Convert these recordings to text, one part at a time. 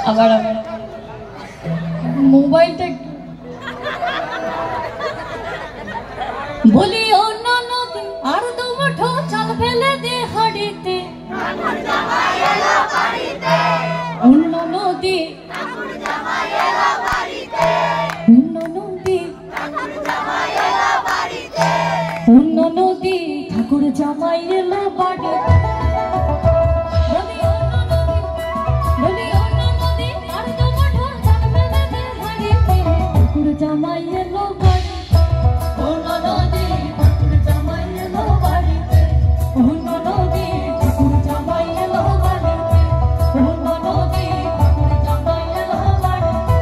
আবার আবার মোবাইলটা বলি ও ননদি আর দু মুঠো চাল ফেলে দে হাড়িতে অন্য নদী অন্য নদী অন্য নদী ঠাকুর জামাই এলো বাড়িতে জামাই এলো বাড়ি অন্য নদী ঠাকুর জামাই এলো বাড়িতে অন্য নদী ঠাকুর জামাই এলো বাড়িতে অন্য নদী ঠাকুর জামাই এলো বাড়িতে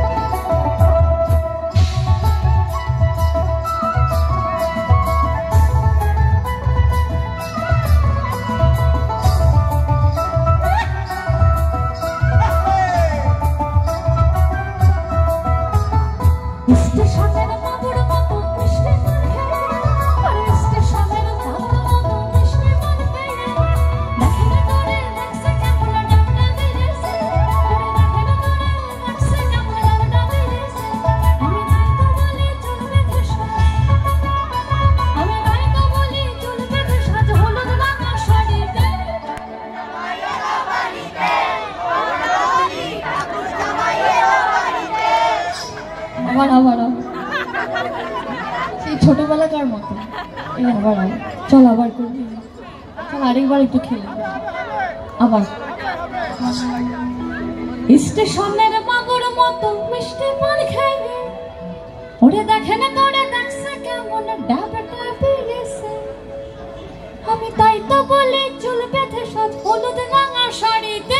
স্টেশনের বাবুর মতো মিষ্টি পান খেয়ে আরে স্টেশনের বাবুর মতো মিষ্টি পান খেয়ে দেখেন করে দেখছে কেমন ডাকটা দিয়েছে দেখেন করে দেখছে কেমন ডাকটা দিয়েছে আমি গাইতো বলি চলবে সাজ হলুদ রাঙা শাড়িতে আবার সেই ছোটবেলাকার মতো এই আবার চল আবার করবি চল আরেকবার একটু খেলি আবার স্টেশনের বাবুর মতো মিষ্টি পান খেয়ে ওরে দেখেন করে দেখছে কেমন ডাবটা পেয়েছে আমি তাই তো বলি চুল বেঁধে সাজ হলুদ রাঙা শাড়িতে